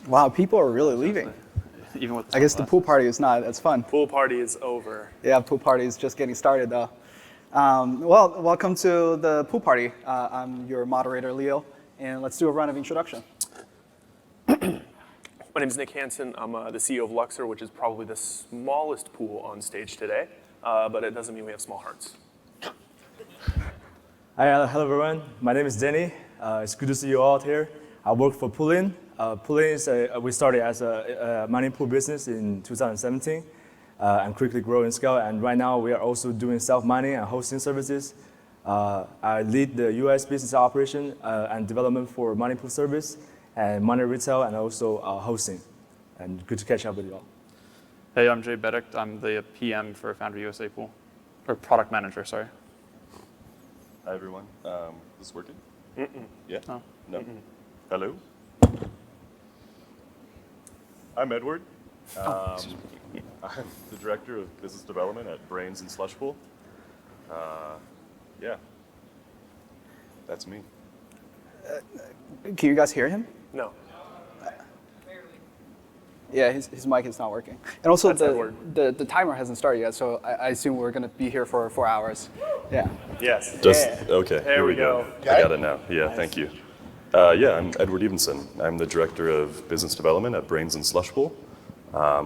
Wow, people are really leaving. Even with I guess the pool party is not as fun. pool party is over. Yeah, pool party is just getting started though. Well, welcome to the pool party. I'm your moderator, Leo, and let's do a round of introduction. My name is Nick Hansen. I'm the CEO of Luxor, which is probably the smallest pool on stage today, but it doesn't mean we have small hearts. Hi, hello everyone. My name is Danny. It's good to see you all here. I work for Poolin. Poolin is we started as a mining pool business in 2017 and quickly grow in scale. And right now we are also doing self-mining and hosting services. I lead the US business operation and development for mining pool service and money retail and also hosting. And good to catch up with you all. Hey, I'm Beddict. I'm the PM for Foundry USA Pool, or product manager, sorry. Hi everyone. Is this working? Yeah? No. No? Hello? I'm Edward. I'm the director of business development at Braiins and Slush Pool. Yeah, that's me. Can you guys hear him? No. Yeah, his mic is not working. And also That's the timer hasn't started yet, so I assume we're going to be here for 4 hours. Yeah. Yes. Okay, There here we we go. go. I got it now. Yeah, thank you. Yeah, I'm Edward Evenson. I'm the director of business development at Braiins and Slush Pool.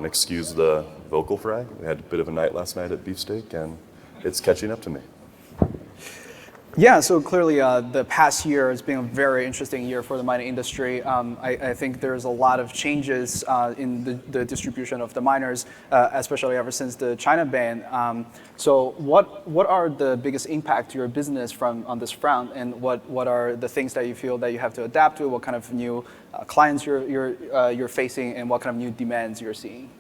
Excuse the vocal fry. We had a bit of a night last night at Beefsteak, and it's catching up to me. Yeah, so clearly the past year has been a very interesting year for the mining industry. I think there's a lot of changes in the distribution of the miners, especially ever since the China ban. So what are the biggest impact to your business on this front, and what are the things that you feel that you have to adapt to? What kind of new clients you're facing, and what kind of new demands you're seeing?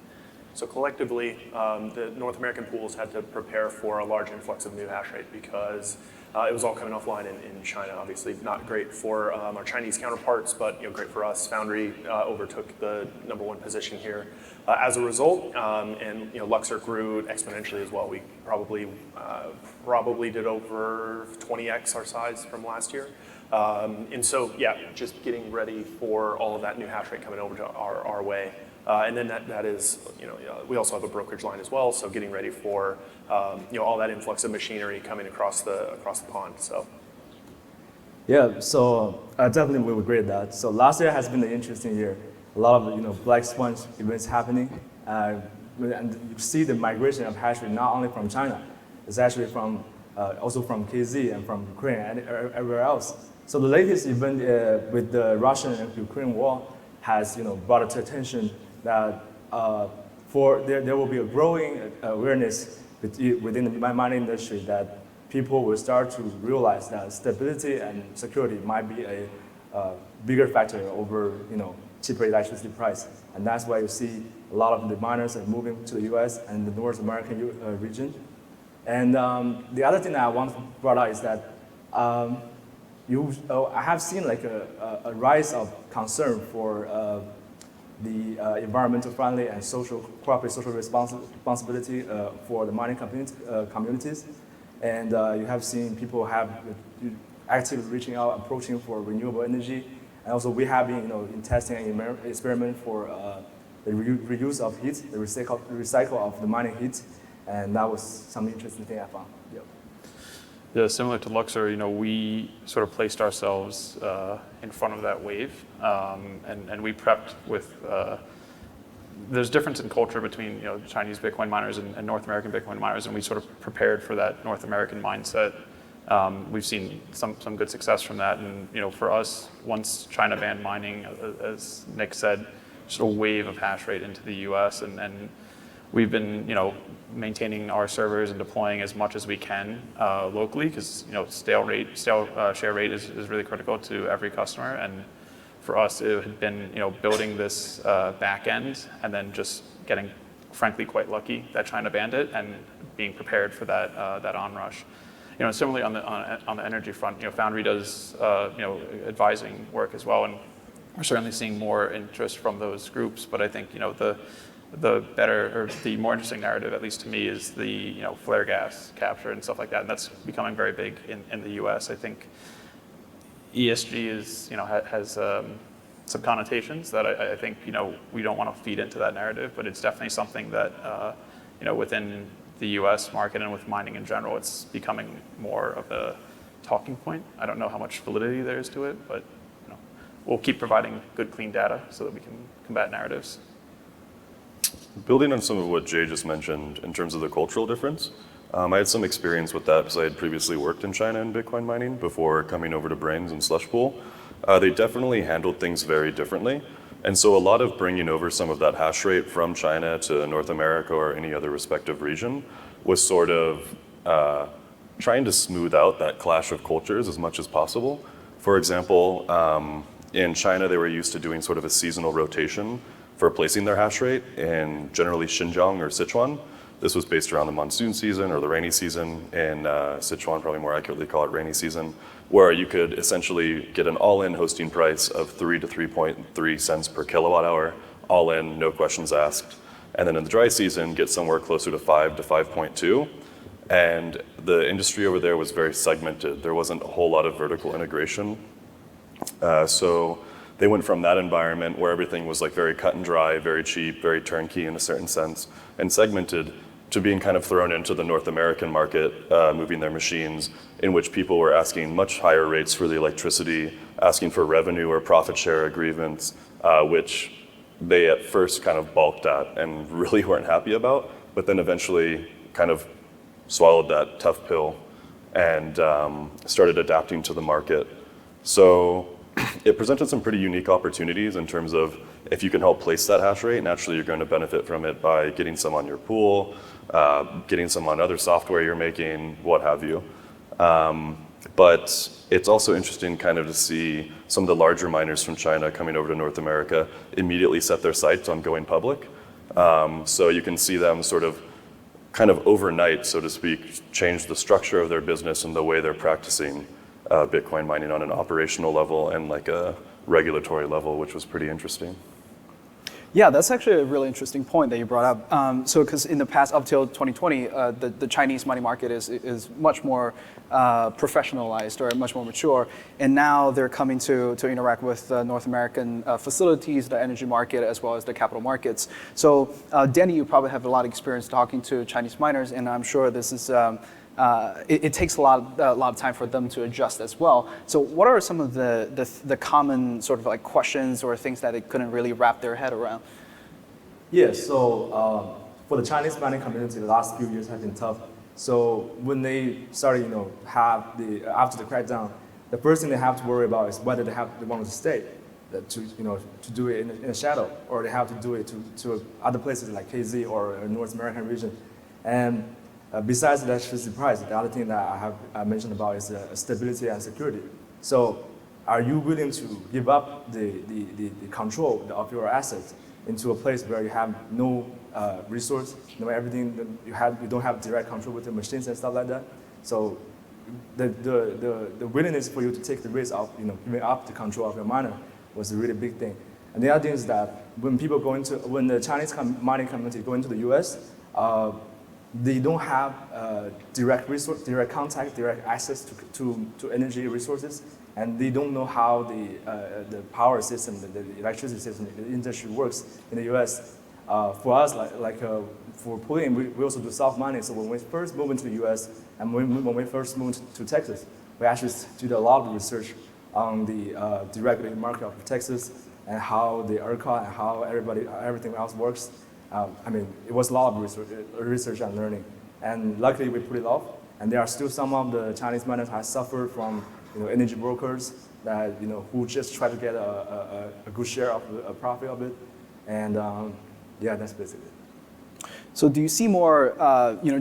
So collectively, the North American pools had to prepare for a large influx of new hash rate because it was all coming offline in China. Obviously, not great for our Chinese counterparts, but great for us. Foundry overtook the #1 position here as a result, and Luxor grew exponentially as well. We probably did over 20x our size from last year. And so, yeah, just getting ready for all of that new hash rate coming over to our way. And then that is, we also have a brokerage line as well, so getting ready for all that influx of machinery coming across the pond. So. Yeah, so definitely we agree with that. So last year has been an interesting year. A lot of black swan events happening, and you see the migration of hash rate not only from China, it's actually from also from KZ and from Ukraine and everywhere else. So the latest event with the Russian and Ukraine war has brought it to attention that there will be a growing awareness within the mining industry that people will start to realize that stability and security might be a bigger factor over cheaper electricity price, and that's why you see a lot of the miners are moving to the U.S. and the North American region. And the other thing that I want to bring up is that I have seen like a rise of concern for the environmental friendly and corporate social responsibility for the mining communities. And you have seen people actively reaching out, approaching for renewable energy. And also we have been in testing and experiment for the reuse of heat, the recycle of the mining heat. And that was some interesting thing I found. Yep. Yeah, similar to Luxor, we sort of placed ourselves in front of that wave, and we prepped with. There's difference in culture between Chinese Bitcoin miners and North American Bitcoin miners, and we sort of prepared for that North American mindset. We've seen some good success from that, and for us, once China banned mining, as Nick said, just a wave of hash rate into the U.S. and we've been maintaining our servers and deploying as much as we can locally because stale share rate is really critical to every customer, and for us it had been building this back end and then just getting frankly quite lucky that China banned it and being prepared for that onrush. Similarly on the energy front, Foundry does advising work as well, and we're certainly seeing more interest from those groups. But I think the better or the more interesting narrative, at least to me, is the flare gas capture and stuff like that, and that's becoming very big in the U.S. I think ESG is has some connotations that I think we don't want to feed into that narrative, but it's definitely something that within the U.S. market and with mining in general, it's becoming more of a talking point. I don't know how much validity there is to it, but we'll keep providing good, clean data so that we can combat narratives. Building on some of what Jay just mentioned in terms of the cultural difference, I had some experience with that because I had previously worked in China in Bitcoin mining before coming over to Braiins and Slush Pool. They definitely handled things very differently. And so a lot of bringing over some of that hash rate from China to North America or any other respective region was sort of trying to smooth out that clash of cultures as much as possible. For example, in China, they were used to doing sort of a seasonal rotation for placing their hash rate in generally Xinjiang or Sichuan. This was based around the monsoon season or the rainy season. In Sichuan, probably more accurately call it rainy season, where you could essentially get an all-in hosting price of 3 to 3.3 cents per kilowatt hour, all in, no questions asked. And then in the dry season, get somewhere closer to 5 to 5.2. And the industry over there was very segmented. There wasn't a whole lot of vertical integration. So they went from that environment where everything was like very cut and dry, very cheap, very turnkey in a certain sense, and segmented, to being kind of thrown into the North American market, moving their machines, in which people were asking much higher rates for the electricity, asking for revenue or profit share agreements, which they at first kind of balked at and really weren't happy about, but then eventually kind of swallowed that tough pill and started adapting to the market. So it presented some pretty unique opportunities in terms of if you can help place that hash rate, naturally you're going to benefit from it by getting some on your pool, getting some on other software you're making, what have you. But it's also interesting kind of to see some of the larger miners from China coming over to North America immediately set their sights on going public. So you can see them sort of kind of overnight, so to speak, change the structure of their business and the way they're practicing Bitcoin mining on an operational level and like a regulatory level, which was pretty interesting. Yeah, that's actually a really interesting point that you brought up. So, because in the past, up till 2020, the Chinese mining market is much more professionalized or much more mature, and now they're coming to interact with North American facilities, the energy market, as well as the capital markets. So, Danny, you probably have a lot of experience talking to Chinese miners, and I'm sure this is. It takes a lot of time for them to adjust as well. So what are some of the common sort of like questions or things that they couldn't really wrap their head around? Yeah, so for the Chinese mining community, the last few years have been tough. So when they started, after the crackdown, the first thing they have to worry about is whether they want to stay, to do it in the shadow, or they have to do it to other places like KZ or North American region. And besides that price, the other thing that I mentioned about is stability and security. So are you willing to give up the control of your assets into a place where you have no resource, everything that you don't have direct control with the machines and stuff like that? So the willingness for you to take the risk of giving up the control of your miner was a really big thing. And the other thing is that when the Chinese mining community go into the US, they don't have direct contact, direct access to energy resources, and they don't know how the power system, the electricity system, the industry works in the U.S. For us, for pooling, we also do soft mining. So when we first moved into the U.S. and when we first moved to Texas, we actually did a lot of research on the deregulated market of Texas and how the ERCOT and how everything else works. It was a lot of research and learning, and luckily we put it off. And there are still some of the Chinese miners who have suffered from, energy brokers that who just try to get a good share of a profit of it, and that's basically it. So, do you see more,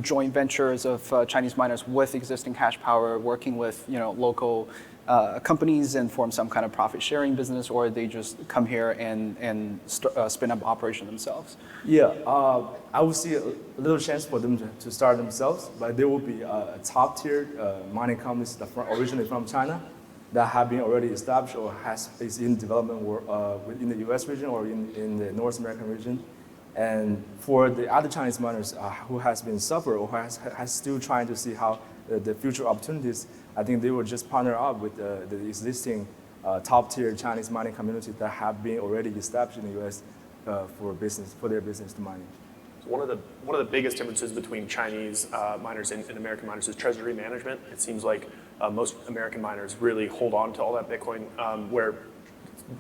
joint ventures of Chinese miners with existing hash power, working with, local companies and form some kind of profit sharing business, or they just come here and spin up operation themselves? Yeah, I would see a little chance for them to start themselves, but there will be a top tier mining companies that originally from China that have been already established or is in development within the US region or in the North American region. And for the other Chinese miners who has been suffer or has still trying to see how the future opportunities, I think they will just partner up with the existing top-tier Chinese mining communities that have been already established in the U.S. For their business to mining. So one of the biggest differences between Chinese miners and American miners is treasury management. It seems like most American miners really hold on to all that Bitcoin, where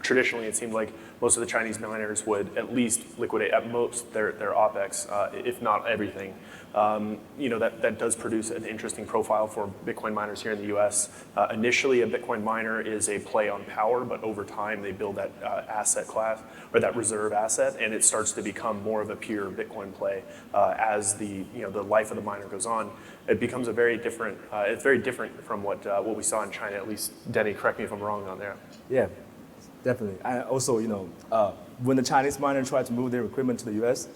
traditionally it seemed like most of the Chinese miners would at least liquidate at most their OPEX, if not everything. That does produce an interesting profile for Bitcoin miners here in the US. Initially, a Bitcoin miner is a play on power, but over time they build that asset class or that reserve asset, and it starts to become more of a pure Bitcoin play as the life of the miner goes on. It becomes a very different. It's very different from what we saw in China. At least, Denny, correct me if I'm wrong on there. Yeah, definitely. And also, when the Chinese miners try to move their equipment to the U.S.,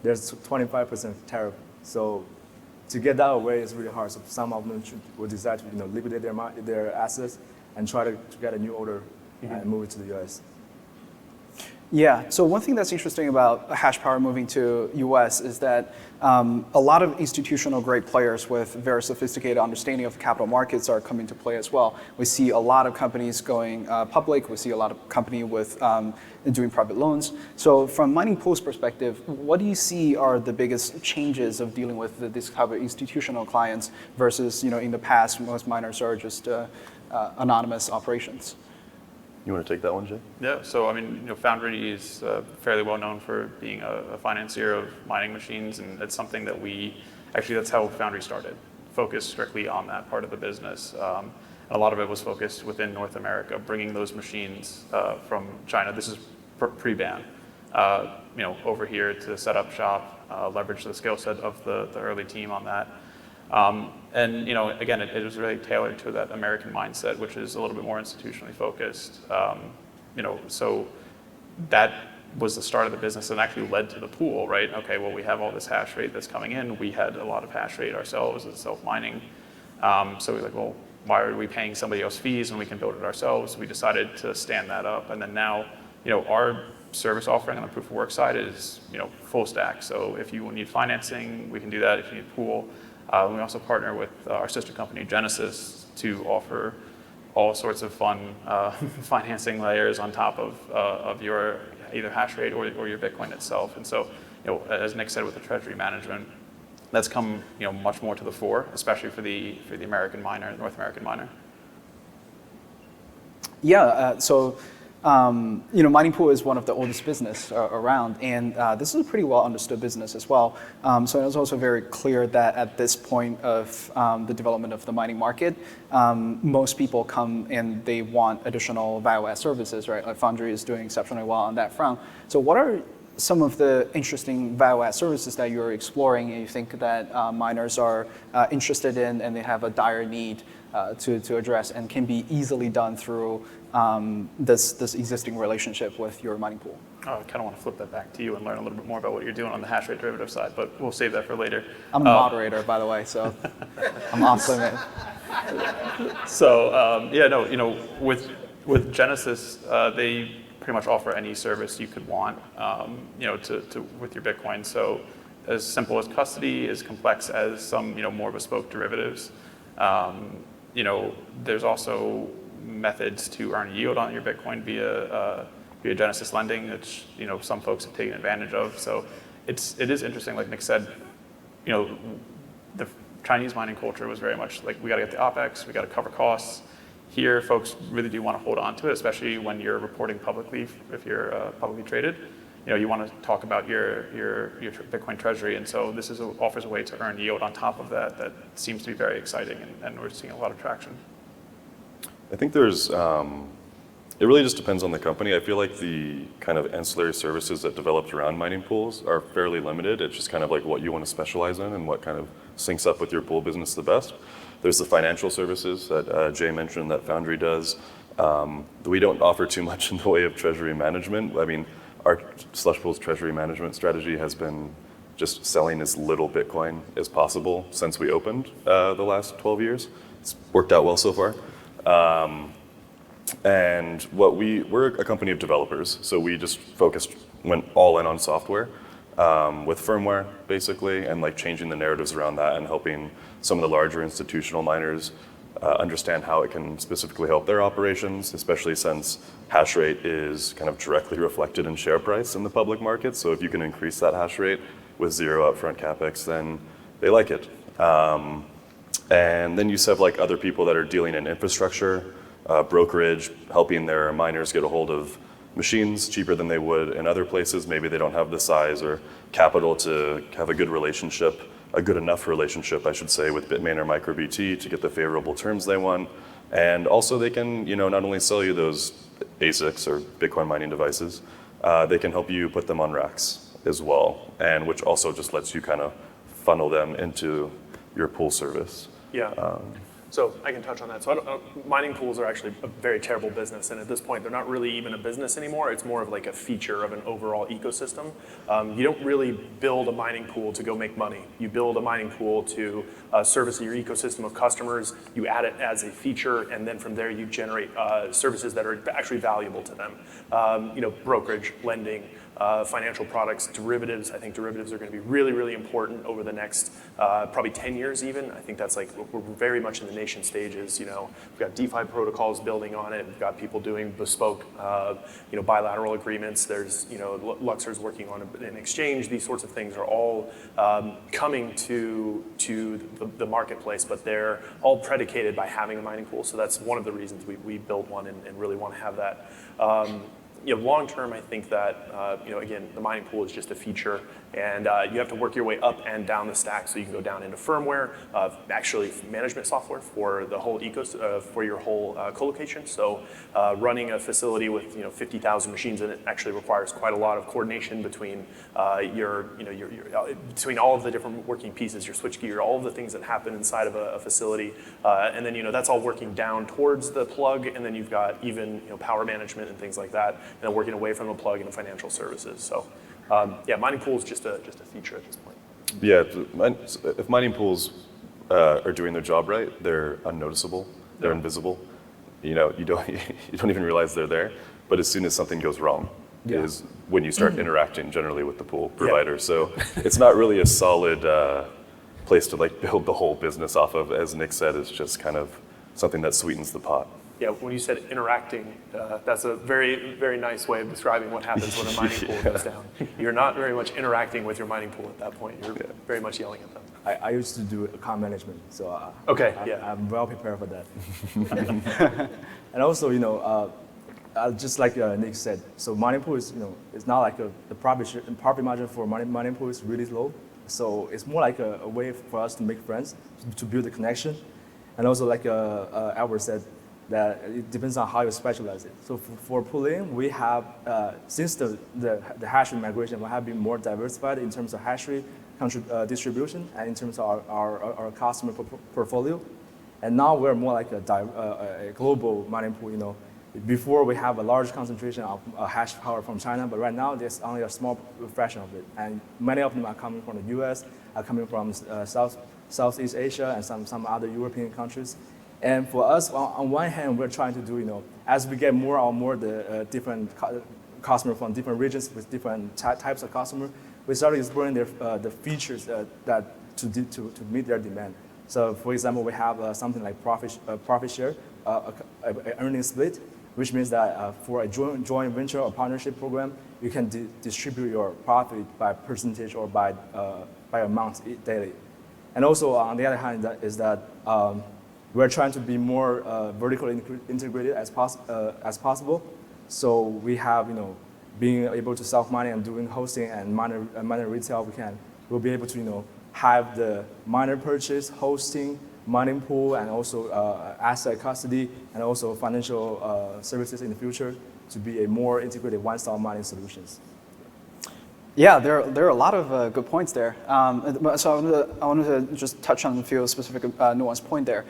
there's 25% tariff. So to get that away is really hard. So some of them will decide to liquidate their assets and try to get a new order and move it to the U.S. Yeah, so one thing that's interesting about hash power moving to US is that a lot of institutional grade players with very sophisticated understanding of capital markets are coming to play as well. We see a lot of companies going public. We see a lot of company with doing private loans. So from mining pool's perspective, what do you see are the biggest changes of dealing with this type of institutional clients versus in the past, most miners are just anonymous operations? You want to take that one, Jay? Yeah, so Foundry is fairly well known for being a financier of mining machines, and it's something that that's how Foundry started, focused strictly on that part of the business. A lot of it was focused within North America, bringing those machines from China. This is pre-ban, over here to set up shop, leverage the skill set of the early team on that. Again, it was really tailored to that American mindset, which is a little bit more institutionally focused. So that was the start of the business and actually led to the pool, right? Okay, well, we have all this hash rate that's coming in. We had a lot of hash rate ourselves as self-mining. So we're like, well, why are we paying somebody else fees when we can build it ourselves? We decided to stand that up. And then now, our service offering on the proof of work side is, full stack. So if you need financing, we can do that. If you need pool, we also partner with our sister company, Genesis, to offer all sorts of fun financing layers on top of your either hash rate or your Bitcoin itself. And so, as Nick said with the treasury management, that's come much more to the fore, especially for the American miner, North American miner. Yeah, mining pool is one of the oldest business around, and this is a pretty well understood business as well. So it was also very clear that at this point of the development of the mining market, most people come and they want additional value-add services, right? Like Foundry is doing exceptionally well on that front. So what are some of the interesting value-add services that you're exploring and you think that miners are interested in and they have a dire need to address and can be easily done through this existing relationship with your mining pool? I kind of want to flip that back to you and learn a little bit more about what you're doing on the hash rate derivative side, but we'll save that for later. I'm a moderator, by the way, so I'm awesome. So with Genesis, they pretty much offer any service you could want, with your Bitcoin. So as simple as custody, as complex as some, more bespoke derivatives. There's also methods to earn yield on your Bitcoin via Genesis lending, which some folks have taken advantage of. So it is interesting, like Nick said, the Chinese mining culture was very much like we got to get the OPEX, we got to cover costs. Here, folks really do want to hold on to it, especially when you're reporting publicly. If you're publicly traded, you want to talk about your Bitcoin treasury, and so this offers a way to earn yield on top of that. That seems to be very exciting, and we're seeing a lot of traction. I think there's, it really just depends on the company. I feel like the kind of ancillary services that developed around mining pools are fairly limited. It's just kind of like what you want to specialize in and what kind of syncs up with your pool business the best. There's the financial services that Jay mentioned that Foundry does. We don't offer too much in the way of treasury management. I mean, our Slush Pool's treasury management strategy has been just selling as little Bitcoin as possible since we opened the last 12 years. It's worked out well so far. And we're a company of developers, so we just went all in on software with firmware, basically, and like changing the narratives around that and helping some of the larger institutional miners understand how it can specifically help their operations, especially since hash rate is kind of directly reflected in share price in the public market. So if you can increase that hash rate with zero upfront capex, then they like it. And then you have like other people that are dealing in infrastructure, brokerage, helping their miners get a hold of machines cheaper than they would in other places. Maybe they don't have the size or capital to have a good relationship, a good enough relationship, I should say, with Bitmain or MicroBT to get the favorable terms they want. And also they can, not only sell you those ASICs or Bitcoin mining devices, they can help you put them on racks as well, and which also just lets you kind of funnel them into your pool service. Yeah. So I can touch on that. So mining pools are actually a very terrible business, and at this point, they're not really even a business anymore. It's more of like a feature of an overall ecosystem. You don't really build a mining pool to go make money. You build a mining pool to service your ecosystem of customers. You add it as a feature, and then from there, you generate services that are actually valuable to them. Brokerage, lending, financial products, derivatives. I think derivatives are going to be really, really important over the next probably 10 years even. I think that's like, we're very much in the nascent stages. We've got DeFi protocols building on it. We've got people doing bespoke, bilateral agreements. There's, Luxor's working on an exchange. These sorts of things are all coming to the marketplace, but they're all predicated by having a mining pool. So that's one of the reasons we built one and really want to have that. Long term, I think that, again, the mining pool is just a feature, and you have to work your way up and down the stack. So you can go down into firmware, actually management software for the whole for your whole co-location. So running a facility with 50,000 machines in it actually requires quite a lot of coordination between between all of the different working pieces, your switchgear, all of the things that happen inside of a facility, and then that's all working down towards the plug, and then you've got even power management and things like that. And then working away from the plug into financial services. So, mining pools just a feature at this point. Yeah, if mining pools are doing their job right, they're unnoticeable, they're invisible. You don't even realize they're there. But as soon as something goes wrong, is when you start interacting generally with the pool provider. So it's not really a solid place to build the whole business off of. As Nick said, it's just kind of something that sweetens the pot. Yeah, when you said interacting, that's a very, very nice way of describing what happens when a mining pool goes down. You're not very much interacting with your mining pool at that point. You're very much yelling at them. I used to do account management, so I'm well prepared for that. And also, just like Nick said, so mining pool is, it's not like the profit margin for mining pool is really low. So it's more like a way for us to make friends, to build a connection. And also, like Albert said, that it depends on how you specialize it. So for pooling, we have, since the hash rate migration, we have been more diversified in terms of hash rate distribution and in terms of our customer portfolio. And now we're more like a global mining pool. Before we have a large concentration of hash power from China, but right now there's only a small fraction of it. And many of them are coming from the US, are coming from Southeast Asia and some other European countries. And for us, on one hand, we're trying to do, as we get more and more the different customers from different regions with different types of customers, we started exploring the features that to meet their demand. So, for example, we have something like profit share, earning split, which means that for a joint venture or partnership program, you can distribute your profit by percentage or by amount daily. And also, on the other hand, we're trying to be more vertically integrated as possible. So we have, being able to self-mining and doing hosting and miner retail, we'll be able to, have the miner purchase, hosting, mining pool, and also asset custody, and also financial services in the future to be a more integrated one-stop mining solutions. Yeah, there are a lot of good points there. So I wanted to just touch on a few specific nuanced points there.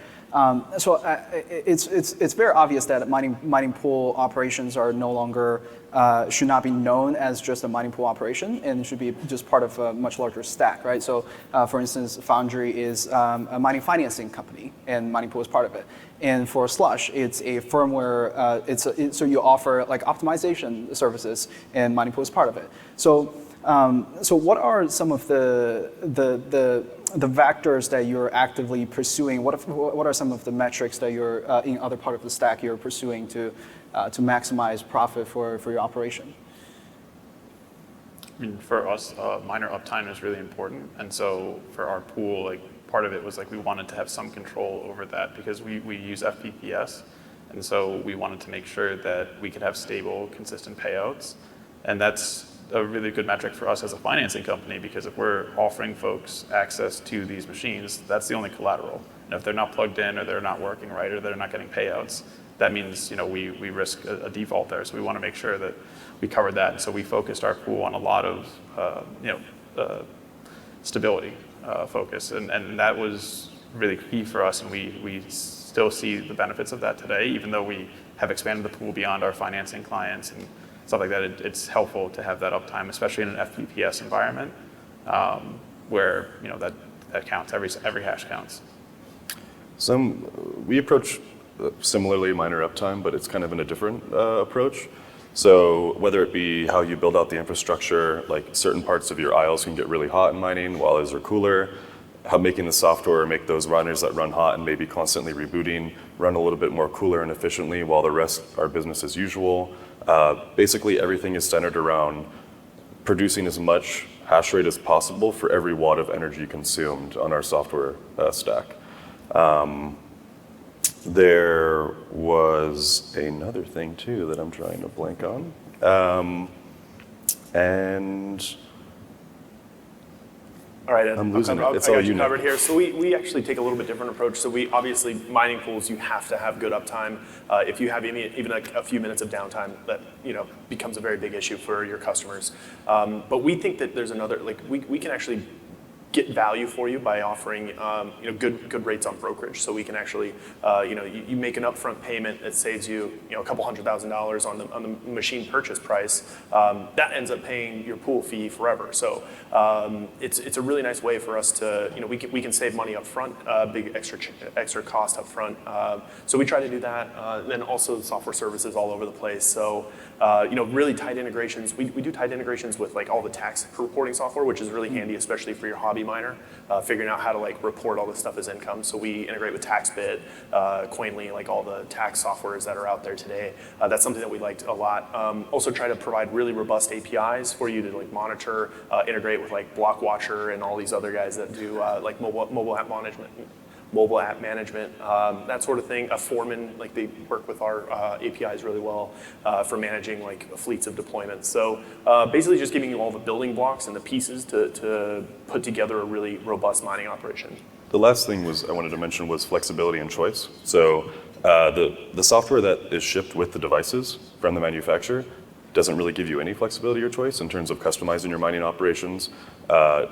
So it's very obvious that mining pool operations are no longer should not be known as just a mining pool operation and should be just part of a much larger stack, right? So, for instance, Foundry is a mining financing company, and mining pool is part of it. And for Slush, it's a firmware. So you offer like optimization services, and mining pool is part of it. So, so what are some of the vectors that you're actively pursuing? What are some of the metrics that you're in other part of the stack you're pursuing to maximize profit for your operation? I mean, for us, miner uptime is really important, and so for our pool, like part of it was like we wanted to have some control over that because we use FPPS, and so we wanted to make sure that we could have stable, consistent payouts, and that's a really good metric for us as a financing company because if we're offering folks access to these machines, that's the only collateral. And if they're not plugged in or they're not working right or they're not getting payouts, that means we risk a default there. So we want to make sure that we covered that. And so we focused our pool on a lot of stability focus, and that was really key for us. And we still see the benefits of that today, even though we have expanded the pool beyond our financing clients and stuff like that. It's helpful to have that uptime, especially in an FPPS environment, where that counts. Every hash counts. We approach similarly miner uptime, but it's kind of in a different approach. So whether it be how you build out the infrastructure, like certain parts of your aisles can get really hot in mining while others are cooler, how making the software make those runners that run hot and maybe constantly rebooting run a little bit more cooler and efficiently while the rest are business as usual. Basically everything is centered around producing as much hash rate as possible for every watt of energy consumed on our software stack. There was another thing too that I'm trying to blank on. All right, Ed, I'm losing it. It's I all got you now. covered here. So we actually take a little bit different approach. So we obviously, mining pools, you have to have good uptime. If you have even a few minutes of downtime, that becomes a very big issue for your customers. But we think that there's another, like we can actually get value for you by offering good rates on brokerage. So we can actually you make an upfront payment that saves you a couple $100,000 on the machine purchase price. That ends up paying your pool fee forever. So it's a really nice way for us to we can save money up front, big extra cost up front. So we try to do that. Then also software services all over the place. So really tight integrations. We do tight integrations with like all the tax reporting software, which is really handy, especially for your hobby miner, figuring out how to like report all this stuff as income. So we integrate with TaxBit, Coinly, like all the tax softwares that are out there today. That's something that we liked a lot. Also try to provide really robust APIs for you to like monitor, integrate with like Blockwatcher and all these other guys that do like mobile app management, that sort of thing. A Foreman, like they work with our APIs really well for managing like fleets of deployments. So basically just giving you all the building blocks and the pieces to put together a really robust mining operation. The last thing I wanted to mention was flexibility and choice. So the software that is shipped with the devices from the manufacturer doesn't really give you any flexibility or choice in terms of customizing your mining operations,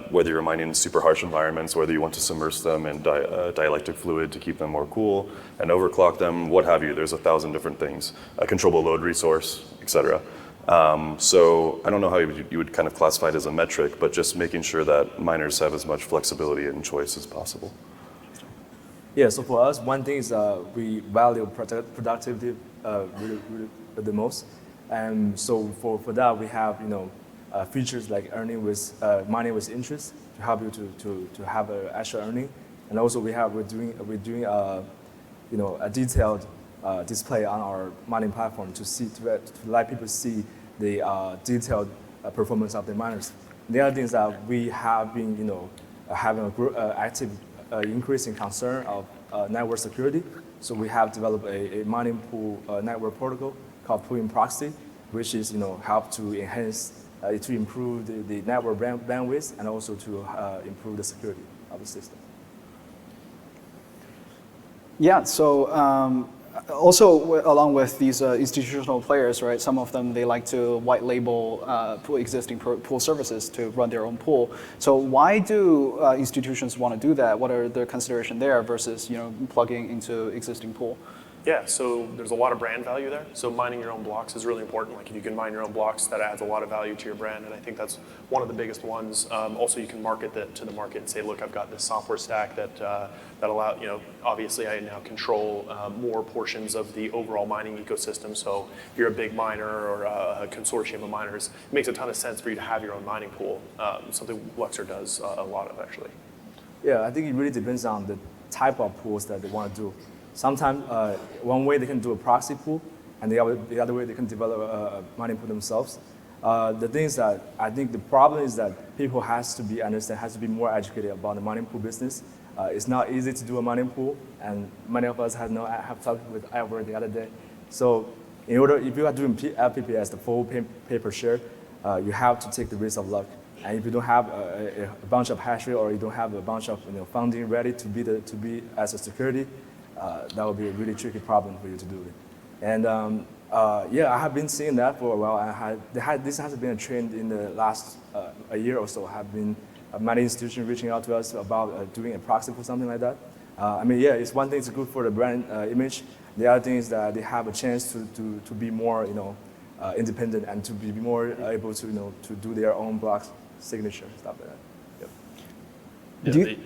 whether you're mining in super harsh environments, whether you want to submerge them in dielectric fluid to keep them more cool and overclock them, what have you. There's 1,000 different things, a controllable load resource, etc. So I don't know how you would kind of classify it as a metric, but just making sure that miners have as much flexibility and choice as possible. Yeah, so for us, one thing is we value productivity really the most. And so for that, we have features like mining with interest to help you to have an extra earning, and also we're doing a detailed display on our mining platform to let people see the detailed performance of the miners. The other thing is that we have been having an active increasing concern of network security. So we have developed a mining pool network protocol called pooling proxy, which is help to enhance to improve the network bandwidth and also to improve the security of the system. Yeah. So also along with these institutional players, right? Some of them, they like to white label existing pool services to run their own pool. So why do institutions want to do that? What are their considerations there versus plugging into existing pool? Yeah, so there's a lot of brand value there. So mining your own blocks is really important. Like if you can mine your own blocks, that adds a lot of value to your brand, and I think that's one of the biggest ones. Also, you can market that to the market and say, look, I've got this software stack that that allow, obviously I now control more portions of the overall mining ecosystem. So if you're a big miner or a consortium of miners, it makes a ton of sense for you to have your own mining pool. Something Luxor does a lot of actually. Yeah, I think it really depends on the type of pools that they want to do. Sometimes one way they can do a proxy pool, and the other way they can develop a mining pool themselves. The thing is that I think the problem is that people has to be more educated about the mining pool business. It's not easy to do a mining pool, and many of us have talked with Ivor the other day. So if you are doing LPPS, the full pay per share, you have to take the risk of luck. And if you don't have a bunch of hash rate, or you don't have a bunch of funding ready to be as a security, that would be a really tricky problem for you to do it. And yeah, I have been seeing that for a while. This has been a trend in the last a year or so. Have been many institutions reaching out to us about doing a proxy for something like that. I mean, yeah, it's one thing. It's good for the brand image. The other thing is that they have a chance to be more independent and to be more able to to do their own blocks, signature, stuff like that. Yep. Yeah, Do you-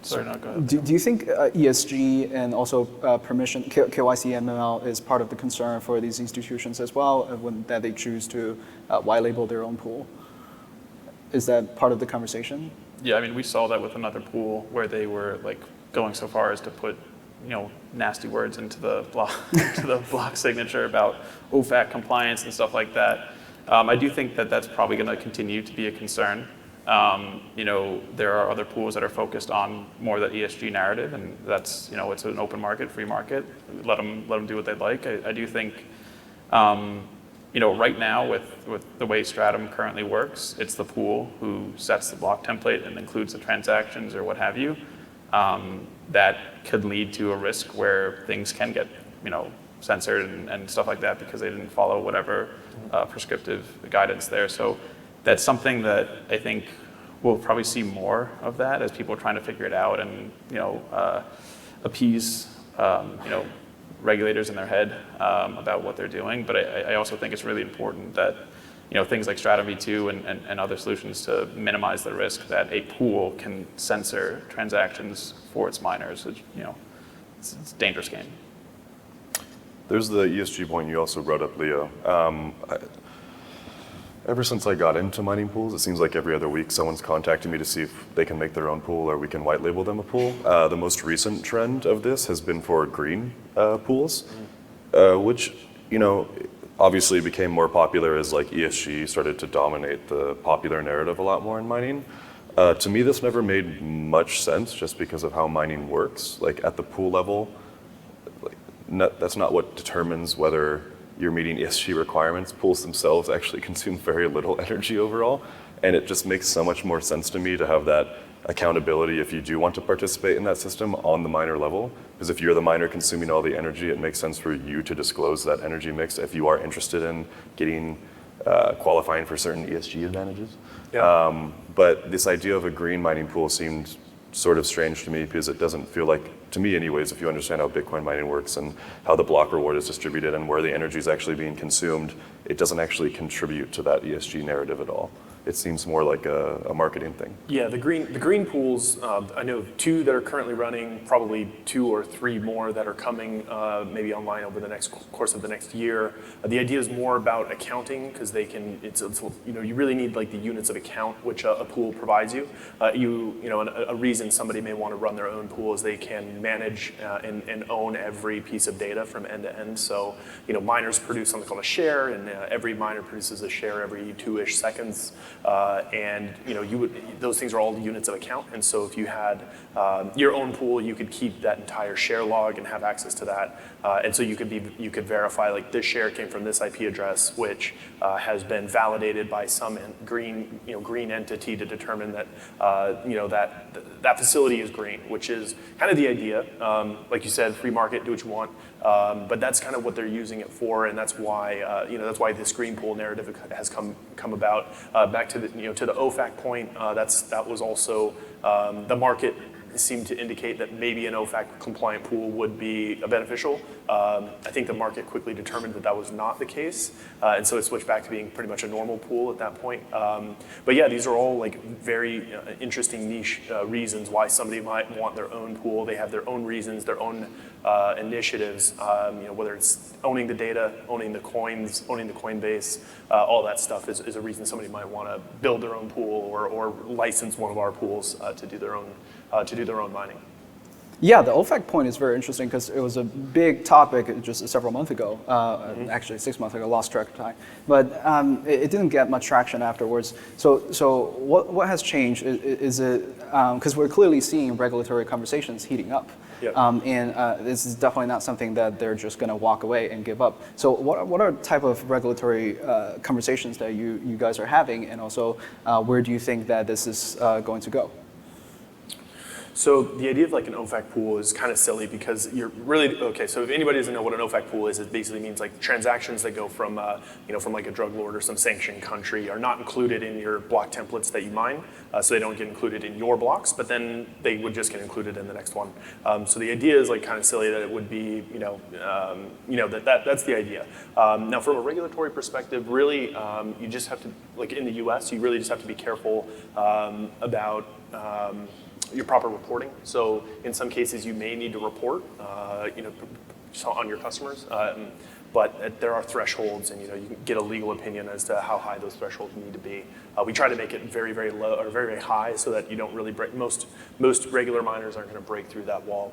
sorry, no, go ahead. Do you think ESG and also permission, KYC, ML is part of the concern for these institutions as well, that they choose to white label their own pool? Is that part of the conversation? Yeah, I mean, we saw that with another pool where they were like going so far as to put, nasty words into the block signature about OFAC compliance and stuff like that. I do think that that's probably going to continue to be a concern. There are other pools that are focused on more that ESG narrative, and that's, it's an open market, free market. Let them do what they'd like. I do think, right now with the way Stratum currently works, it's the pool who sets the block template and includes the transactions or what have you. That could lead to a risk where things can get, censored and stuff like that because they didn't follow whatever prescriptive guidance there. So that's something that I think we'll probably see more of that as people are trying to figure it out and appease regulators in their head about what they're doing. But I also think it's really important that things like Stratum v2 and other solutions to minimize the risk that a pool can censor transactions for its miners. It's a dangerous game. There's the ESG point you also brought up, Leo. Ever since I got into mining pools, it seems like every other week someone's contacting me to see if they can make their own pool or we can white label them a pool. The most recent trend of this has been for green pools, which, obviously became more popular as like ESG started to dominate the popular narrative a lot more in mining. To me, this never made much sense just because of how mining works. Like at the pool level, that's not what determines whether you're meeting ESG requirements. Pools themselves actually consume very little energy overall, and it just makes so much more sense to me to have that accountability if you do want to participate in that system on the miner level. Because if you're the miner consuming all the energy, it makes sense for you to disclose that energy mix if you are interested in getting qualifying for certain ESG advantages. Yeah. But this idea of a green mining pool seemed sort of strange to me because it doesn't feel like, to me anyways, if you understand how Bitcoin mining works and how the block reward is distributed and where the energy is actually being consumed, it doesn't actually contribute to that ESG narrative at all. It seems more like a marketing thing. Yeah, the green pools, I know 2 that are currently running, probably 2 or 3 more that are coming maybe online over the course of the next year. The idea is more about accounting because they can, you really need like the units of account which a pool provides you. A reason somebody may want to run their own pool is they can manage and own every piece of data from end to end. So, miners produce something called a share, and every miner produces a share every 2-ish seconds. Those things are all units of account. And so if you had your own pool, you could keep that entire share log and have access to that. And so you could verify like this share came from this IP address, which has been validated by some green entity to determine that that facility is green, which is kind of the idea. Like you said, free market, do what you want. But that's kind of what they're using it for, and that's why this green pool narrative has come about. Back to the OFAC point, that was also the market seemed to indicate that maybe an OFAC compliant pool would be beneficial. I think the market quickly determined that that was not the case, and so it switched back to being pretty much a normal pool at that point. But yeah, these are all like very interesting niche reasons why somebody might want their own pool. They have their own reasons, their own initiatives, whether it's owning the data, owning the coins, owning the coin base, all that stuff is a reason somebody might want to build their own pool or license one of our pools to do their own mining. Yeah, the OFAC point is very interesting because it was a big topic just several months ago, actually 6 months ago, lost track of time. But it didn't get much traction afterwards. So what has changed? Is it, because we're clearly seeing regulatory conversations heating up. Yep. And this is definitely not something that they're just going to walk away and give up. So what are type of regulatory conversations that you guys are having, and also where do you think that this is going to go? So the idea of like an OFAC pool is kind of silly because you're really, okay, so if anybody doesn't know what an OFAC pool is, it basically means like transactions that go from, from like a drug lord or some sanctioned country are not included in your block templates that you mine, so they don't get included in your blocks, but then they would just get included in the next one. So the idea is like kind of silly that it would be, that's the idea. Now from a regulatory perspective, really, you just have to, like in the US, you really just have to be careful about your proper reporting. So in some cases, you may need to report, on your customers, but there are thresholds, and you can get a legal opinion as to how high those thresholds need to be. We try to make it very, very low or very, very high, so that you don't really break. Most regular miners aren't going to break through that wall.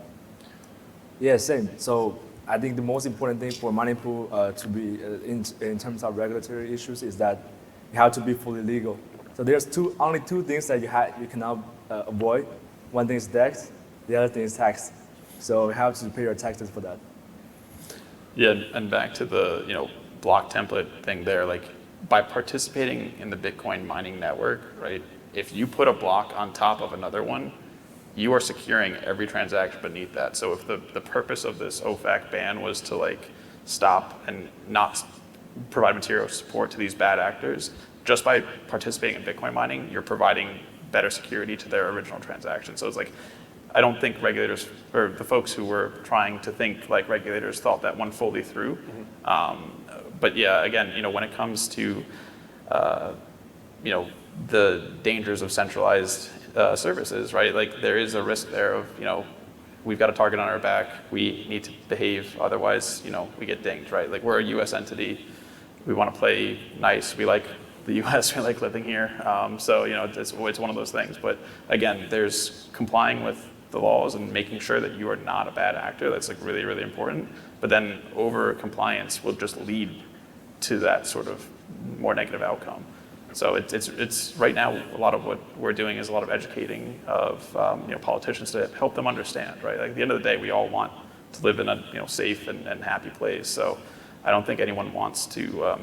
Yeah, same. So I think the most important thing for mining pool to be in terms of regulatory issues is that you have to be fully legal. So there's only two things that you cannot avoid. One thing is tax, the other thing is tax. So you have to pay your taxes for that. Yeah, and back to the block template thing there, like by participating in the Bitcoin mining network, right? If you put a block on top of another one, you are securing every transaction beneath that. So if the purpose of this OFAC ban was to like stop and not provide material support to these bad actors, just by participating in Bitcoin mining, you're providing better security to their original transaction. So it's like, I don't think regulators, or the folks who were trying to think like regulators thought that one fully through. Mm-hmm. But yeah, again, when it comes to, the dangers of centralized services, right? Like there is a risk there of, we've got a target on our back, we need to behave, otherwise, we get dinged, right? Like we're a US entity, we want to play nice, we like the US, we like living here. So, it's one of those things. But again, there's complying with the laws and making sure that you are not a bad actor. That's like really, really important. But then over compliance will just lead to that sort of more negative outcome. So it's right now, a lot of what we're doing is a lot of educating of politicians to help them understand, right? Like at the end of the day, we all want to live in a safe and happy place. So I don't think anyone wants to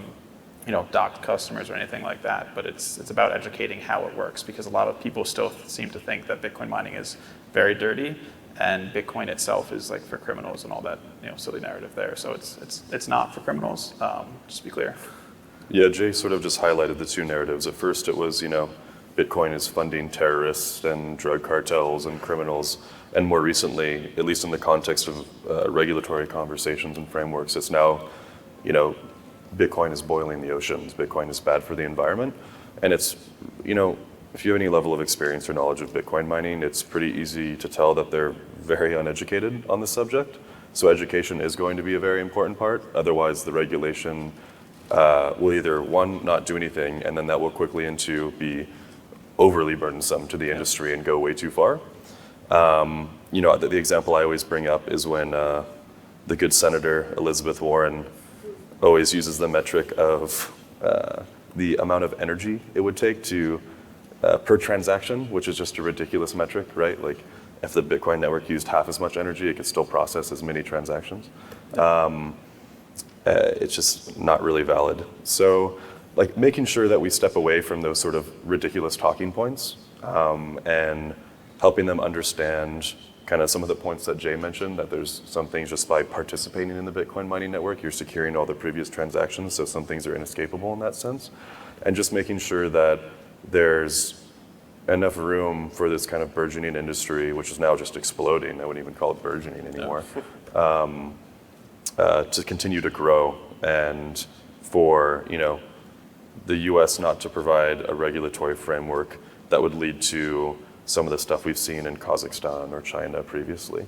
dock customers or anything like that, but it's about educating how it works, because a lot of people still seem to think that Bitcoin mining is very dirty, and Bitcoin itself is like for criminals and all that silly narrative there. So it's not for criminals. Just to be clear. Yeah, Jay sort of just highlighted the two narratives. At first, it was Bitcoin is funding terrorists and drug cartels and criminals, and more recently, at least in the context of regulatory conversations and frameworks, it's now Bitcoin is boiling the oceans. Bitcoin is bad for the environment. And it's, if you have any level of experience or knowledge of Bitcoin mining, it's pretty easy to tell that they're very uneducated on the subject. So education is going to be a very important part. Otherwise, the regulation will either, one, not do anything, and then that will quickly be overly burdensome to the industry and go way too far. The example I always bring up is when the good Senator Elizabeth Warren always uses the metric of the amount of energy it would take to per transaction, which is just a ridiculous metric, right? Like if the Bitcoin network used half as much energy, it could still process as many transactions. It's just not really valid. So like making sure that we step away from those sort of ridiculous talking points and helping them understand kind of some of the points that Jay mentioned, that there's some things just by participating in the Bitcoin mining network, you're securing all the previous transactions, so some things are inescapable in that sense. And just making sure that there's enough room for this kind of burgeoning industry, which is now just exploding. I wouldn't even call it burgeoning anymore, to continue to grow, and for the U.S. not to provide a regulatory framework that would lead to some of the stuff we've seen in Kazakhstan or China previously.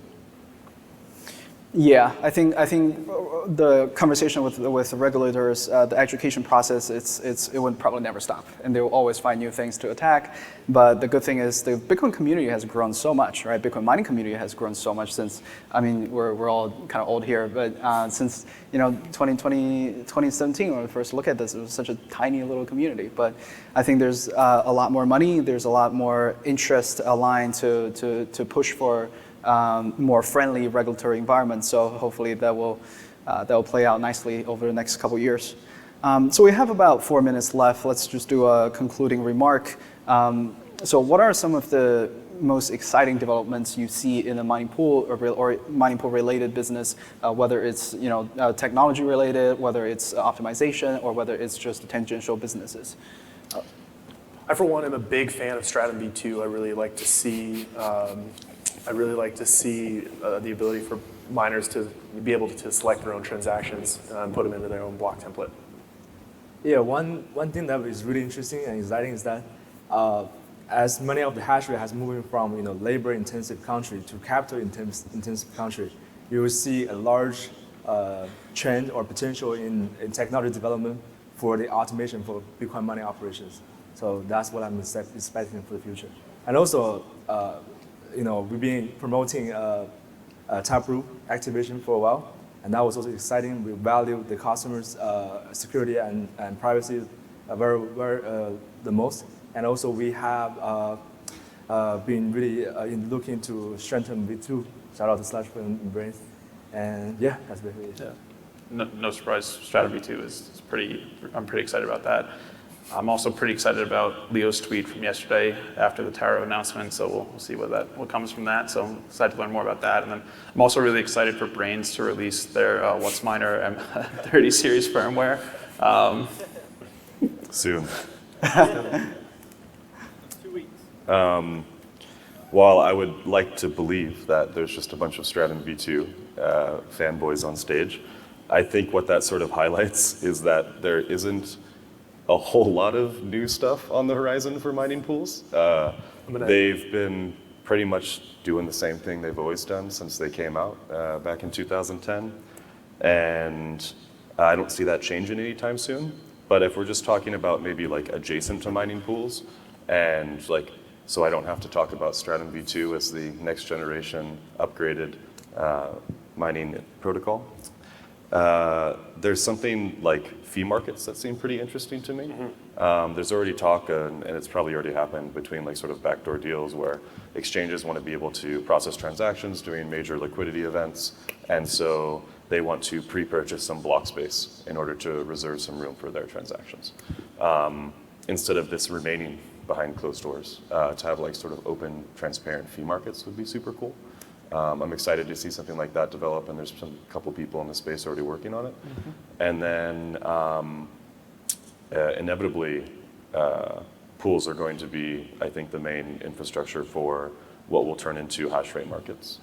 Yeah, I think the conversation with the regulators, the education process, it would probably never stop, and they will always find new things to attack. But the good thing is the Bitcoin community has grown so much, right? Bitcoin mining community has grown so much since, I mean, we're all kind of old here, but since 2017 when we first looked at this, it was such a tiny little community. But I think there's a lot more money, there's a lot more interest aligned to push for more friendly regulatory environment. So hopefully that will play out nicely over the next couple of years. So we have about 4 minutes left. Let's just do a concluding remark. So what are some of the most exciting developments you see in the mining pool or mining pool related business, whether it's technology related, whether it's optimization, or whether it's just tangential businesses? I, for one, am a big fan of Stratum V2. I really like to see the ability for miners to be able to select their own transactions and put them into their own block template. Yeah, one thing that is really interesting and exciting is that as many of the hash rate has moving from labor-intensive country to capital-intensive country, you will see a large trend or potential in technology development for the automation for Bitcoin mining operations. So that's what I'm expecting for the future. And also, we've been promoting Taproot activation for a while, and that was also exciting. We value the customers' security and privacy very the most. And also we have been really looking to strengthen V2. Shout out to Slush and Braiins. And yeah, that's basically it. Yeah. No surprise, Stratum V2 is I'm pretty excited about that. I'm also pretty excited about Leo's tweet from yesterday after the tariff announcement, so we'll see what comes from that. So I'm excited to learn more about that. And then I'm also really excited for Braiins to release their WhatsMiner M30 series firmware. Soon. 2 weeks. While I would like to believe that there's just a bunch of Stratum V2 fanboys on stage, I think what that sort of highlights is that there isn't a whole lot of new stuff on the horizon for mining pools. They've been pretty much doing the same thing they've always done since they came out back in 2010. And I don't see that changing anytime soon. But if we're just talking about maybe like adjacent to mining pools, and so I don't have to talk about Stratum V2 as the next generation upgraded mining protocol, there's something like fee markets that seem pretty interesting to me. There's already talk, and it's probably already happened, between sort of backdoor deals where exchanges want to be able to process transactions during major liquidity events, and so they want to pre-purchase some block space in order to reserve some room for their transactions. Instead of this remaining behind closed doors, to have sort of open, transparent fee markets would be super cool. I'm excited to see something like that develop, and there's a couple people in the space already working on it. And then inevitably, pools are going to be, I think, the main infrastructure for what will turn into hash rate markets,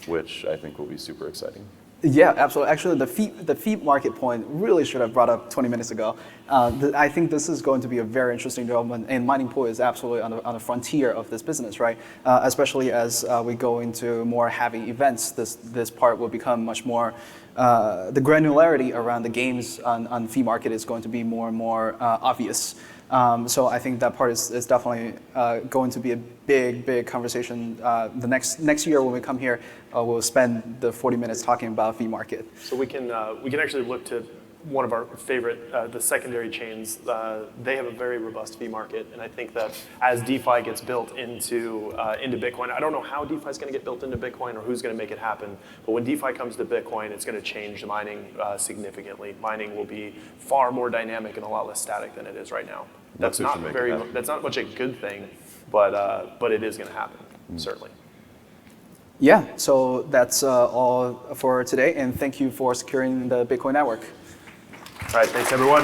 which I think will be super exciting. Yeah, absolutely. Actually, the fee market point really should have brought up 20 minutes ago. I think this is going to be a very interesting development, and mining pool is absolutely on the frontier of this business, right? Especially as we go into more heavy events, this part will become much more. The granularity around the games on fee market is going to be more and more obvious. So I think that part is definitely going to be a big conversation. The next year when we come here, we'll spend the 40 minutes talking about fee market. So we can actually look to one of our favorite, the secondary chains. They have a very robust fee market, and I think that as DeFi gets built into Bitcoin, I don't know how DeFi is going to get built into Bitcoin or who's going to make it happen, but when DeFi comes to Bitcoin, it's going to change mining significantly. Mining will be far more dynamic and a lot less static than it is right now. That's not much a good thing, but it is going to happen, certainly. Yeah, so that's all for today, and thank you for securing the Bitcoin network. All right, thanks everyone.